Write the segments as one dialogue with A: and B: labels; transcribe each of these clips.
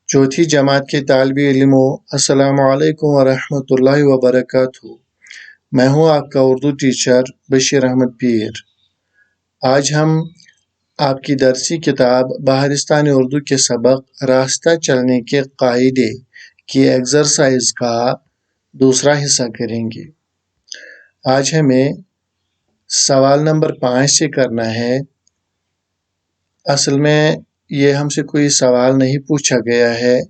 A: चौथी जमात के तालिब इल्मों, अस्सलामु अलैकुम वरहमतुल्लाहि वबरकातुहू। मैं हूँ आपका उर्दू टीचर बशीर अहमद पीर। आज हम आपकी दरसी किताब बहारिस्तान उर्दू के सबक रास्ता चलने के कायदे की एक्सरसाइज का दूसरा हिस्सा करेंगे। आज हमें सवाल नंबर 5 से करना है। असल में ये हमसे कोई सवाल नहीं पूछा गया है,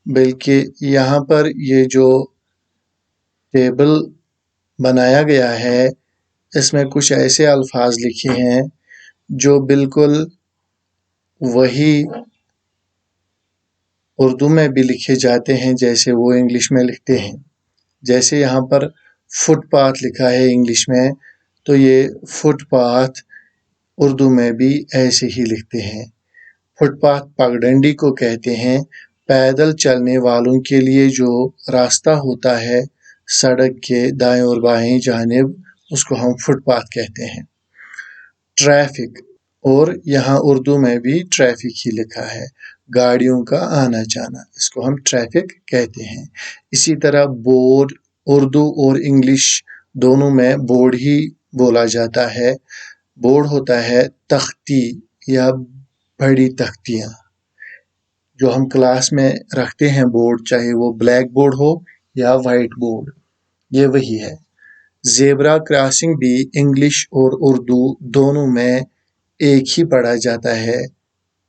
A: बल्कि यहाँ पर ये जो टेबल बनाया गया है इसमें कुछ ऐसे अल्फाज लिखे हैं जो बिल्कुल वही उर्दू में भी लिखे जाते हैं जैसे वो इंग्लिश में लिखते हैं। जैसे यहाँ पर फुटपाथ लिखा है इंग्लिश में, तो ये फुटपाथ उर्दू में भी ऐसे ही लिखते हैं। फुटपाथ पगडंडी को कहते हैं। पैदल चलने वालों के लिए जो रास्ता होता है सड़क के दाएं और बाएं जानिब, उसको हम फुटपाथ कहते हैं। ट्रैफिक, और यहाँ उर्दू में भी ट्रैफिक ही लिखा है, गाड़ियों का आना जाना, इसको हम ट्रैफिक कहते हैं। इसी तरह बोर्ड, उर्दू और इंग्लिश दोनों में बोर्ड ही बोला जाता है। बोर्ड होता है तख्ती या बड़ी तख्तियाँ जो हम क्लास में रखते हैं बोर्ड, चाहे वो ब्लैक बोर्ड हो या वाइट बोर्ड, ये वही है। ज़ेब्रा क्रॉसिंग भी इंग्लिश और उर्दू दोनों में एक ही पढ़ा जाता है,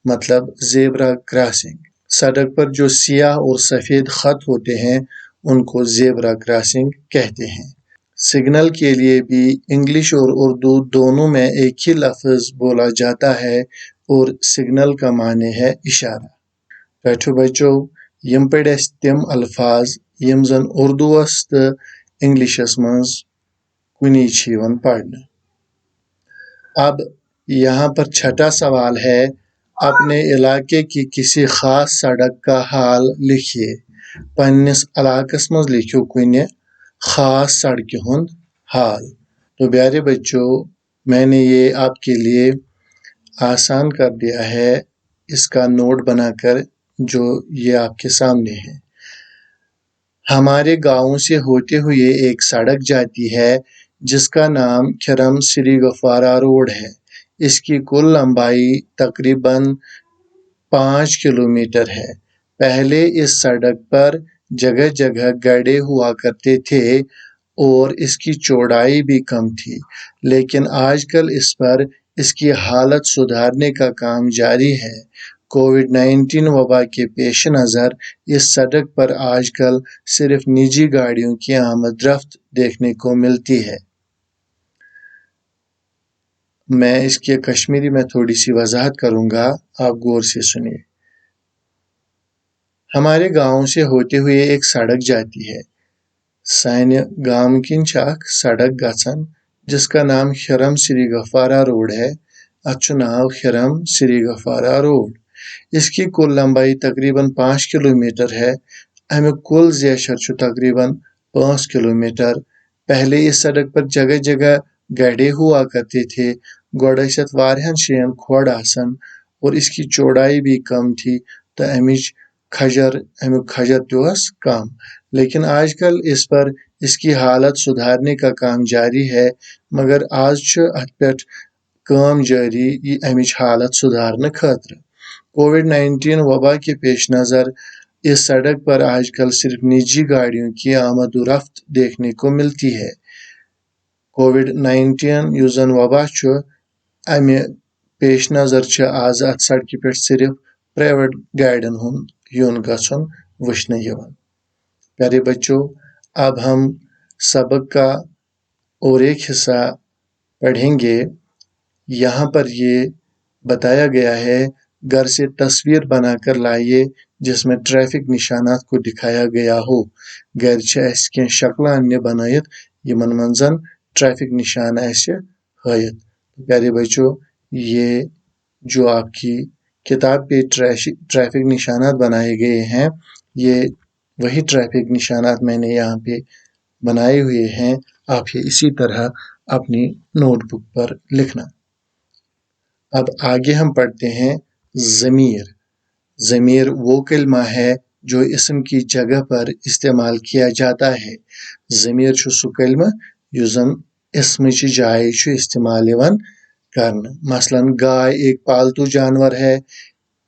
A: मतलब ज़ेब्रा क्रॉसिंग। सड़क पर जो सियाह और सफ़ेद खत होते हैं उनको ज़ेब्रा क्रॉसिंग कहते हैं। सिग्नल के लिए भी इंग्लिश और उर्दू दोनों में एक ही लफ्ज़ बोला जाता है और सिग्नल का माने है इशारा। बैठो बच्चों, यम पढ़ अस तिम अल्फाज यम जन उर्दूस तो इंग्लिशस मंज कुनी छ यिवन पढ़ने। अब यहाँ पर छठा सवाल है, अपने इलाके की किसी खास सड़क का हाल लिखिए। पन्निस इलाकस मंज लिखियो कुने खास सड़क हुंद हाल। तो प्यारे बच्चों, मैंने ये आपके लिए आसान कर दिया है इसका नोट बनाकर, जो ये आपके सामने है। हमारे गांव से होते हुए एक सड़क जाती है जिसका नाम खिरम श्री गफारा रोड है। इसकी कुल लंबाई तकरीबन 5 किलोमीटर है। पहले इस सड़क पर जगह जगह गड्ढे हुआ करते थे और इसकी चौड़ाई भी कम थी, लेकिन आजकल इस पर इसकी हालत सुधारने का काम जारी है। कोविड-19 वबा के पेश नज़र इस सड़क पर आजकल सिर्फ निजी गाड़ियों की आमद-रफ्त देखने को मिलती है। मैं इसके कश्मीरी में थोड़ी सी वजाहत करूँगा, आप गौर से सुनिए। हमारे गांव से होते हुए एक सड़क जाती है। सान्य गांव किन अख सड़क गछन जिसका नाम खिरम श्री गफारा रोड है। अच्छु नाव खिरम श्री गफारा रोड। इसकी कुल लंबाई तकरीबन 5 किलोमीटर है। अमिक कुल ज़ेशर छु तकरीबन 5 किलोमीटर। पहले इस सड़क पर जगह जगह गड्ढे हुआ करते थे। गोड़ इत वारियान शेन खोड़ आसन और इसकी चौड़ाई भी कम थी, तो अमिक खजर त्योस कम। लेकिन आजकल इस पर इसकी हालत सुधारने का काम जारी है, मगर आज छु अथ पेट काम जारी अमिच हालत सुधारने खतर। कोविड-19 वबा के पेश नज़र इस सड़क पर आजकल सिर्फ निजी गाड़ियों की आमद-रफ्त देखने को मिलती है। कोविड-19 युस जन वबा छु अमे पेश नज़र छु आज अथ सड़क पे सिर्फ प्राइवेट गाड़ियन हुंद युन गछुन वुचने यिवन। प्यारे बच्चों, अब हम सबक का और एक हिस्सा पढ़ेंगे। यहाँ पर ये बताया गया है, घर से तस्वीर बनाकर लाइए जिसमें ट्रैफिक निशानात को दिखाया गया हो। घर के शक्ल अन्य बनायत यमन मंजन ट्रैफिक निशान ऐसे हयत। प्यारे बच्चों, ये जो आपकी किताब पे ट्रैफिक निशानात बनाए गए हैं, ये वही ट्रैफिक निशानात मैंने यहाँ पे बनाए हुए हैं। आप ये इसी तरह अपनी नोटबुक पर लिखना। अब आगे हम पढ़ते हैं ज़मीर। ज़मीर वो कलमा है जो इसम की जगह पर इस्तेमाल किया जाता है। ज़मीर छु सु कलमा युस ज़न इसमचि जाय छु इस्तेमाल यिवान करना। मसलन गाय एक पालतू जानवर है,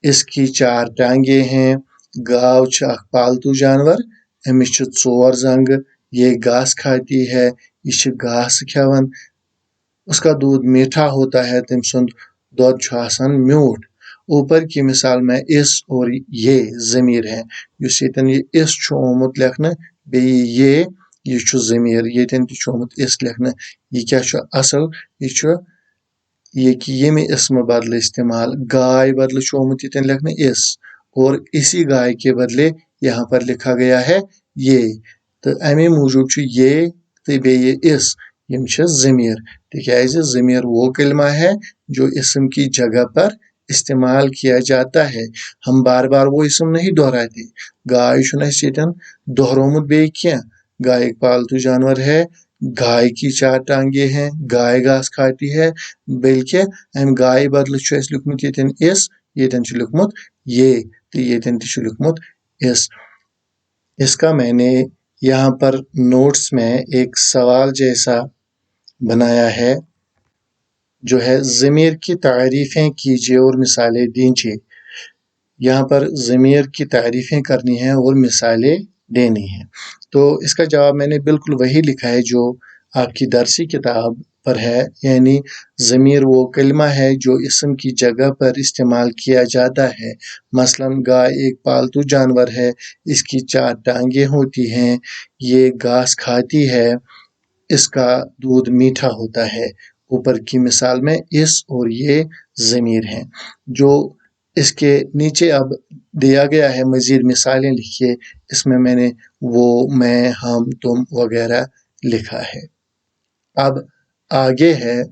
A: इसकी 4 टांगे हैं। गाव छ अख पालतू जानवर, अमिस छु 4 ज़ंग, ये घास खाती है, ये छ घास खेवन। उसका दूध मीठा होता है, तम सुंद दूध छु आसान म्यूठ। ऊपर की मिसाल में इस और ये ज़मीर है। युस येतन ये इस छु ओमुत लेखना, बेयि ये छु ज़मीर, येतन ति छु ओमुत इस लेखना। ये क्या छु असल, ये छु ये कि येमे इसम बदले इस्तेमाल, गाय बदले छु ओमुत येतन लेखना इस, और इसी गाय के बदले यहाँ पर लिखा गया है ये। तो अमे मूजूब छु ये तो बेयि इस, यम छ ज़मीर। तिक्याज़ ज़मीर वो कलमा है जो इसम की जगह पर इस्तेमाल किया जाता है। हम बार बार वो इसम नहीं दोहराते। गाय छु न येतन दोहरोमुत बेयि कियां। गाय एक पालतू जानवर है, गाय की 4 टांगे हैं, गाय घास खाती है, बल्कि अम गाय बदले छु अस लिखमुत येतन इस, येतन छु लिखमुत ये, तो येतन ति छु लिखमुत इस। इसका मैंने यहाँ पर नोट्स में एक सवाल जैसा बनाया है, जो है ज़मीर की तारीफ़ें कीजिए और मिसालें दीजिए। यहाँ पर ज़मीर की तारीफ़ें करनी है और मिसालें देनी है। तो इसका जवाब मैंने बिल्कुल वही लिखा है जो आपकी दरसी किताब पर है, यानी ज़मीर वो कलमा है जो इसम की जगह पर इस्तेमाल किया जाता है। मसलन गाय एक पालतू जानवर है, इसकी 4 टांगे होती हैं, ये घास खाती है, इसका दूध मीठा होता है। ऊपर की मिसाल में इस और ये ज़मीर हैं। जो इसके नीचे अब दिया गया है मज़ीद मिसालें लिखिए, इसमें मैंने वो, मैं, हम, तुम वगैरह लिखा है। अब आगे है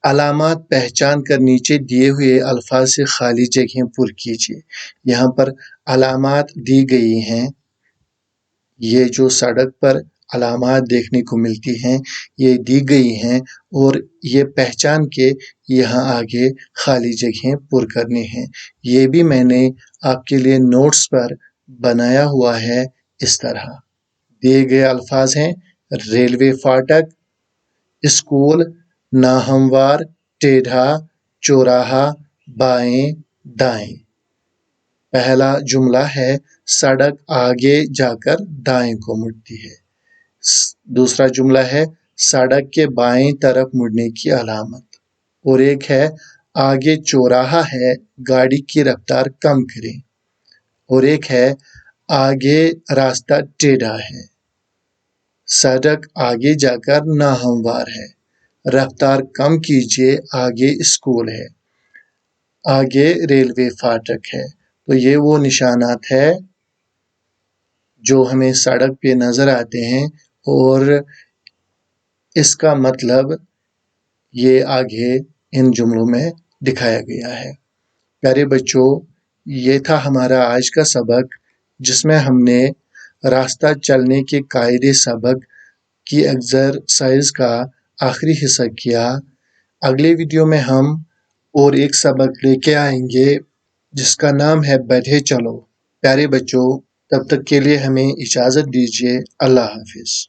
A: अलामात पहचान कर नीचे दिए हुए अल्फाज से खाली जगहें पुर कीजिए। यहाँ पर अलामात दी गई हैं, ये जो सड़क पर अलामात देखने को मिलती हैं, ये दी गई हैं और ये पहचान के यहाँ आगे खाली जगहें पुर करनी हैं। ये भी मैंने आपके लिए नोट्स पर बनाया हुआ है। इस तरह दिए गए अल्फाज हैं रेलवे फाटक, स्कूल, नाहमवार, टेढ़ा, चौराहा, बाएं, दाएं। पहला जुमला है सड़क आगे जाकर दाएं को मुड़ती है। दूसरा जुमला है सड़क के बाएं तरफ मुड़ने की अलामत। और एक है आगे चौराहा है, गाड़ी की रफ्तार कम करें। और एक है आगे रास्ता टेढ़ा है, सड़क आगे जाकर नाहमवार है, रफ्तार कम कीजिए, आगे स्कूल है, आगे रेलवे फाटक है। तो ये वो निशानात है जो हमें सड़क पे नज़र आते हैं और इसका मतलब ये आगे इन जुमलों में दिखाया गया है। प्यारे बच्चों, ये था हमारा आज का सबक, जिसमें हमने रास्ता चलने के कायदे सबक की एक्सरसाइज का आखिरी हिस्सा किया। अगले वीडियो में हम और एक सबक लेके आएंगे जिसका नाम है बढ़े चलो। प्यारे बच्चों, तब तक के लिए हमें इजाज़त दीजिए। अल्लाह हाफिज़।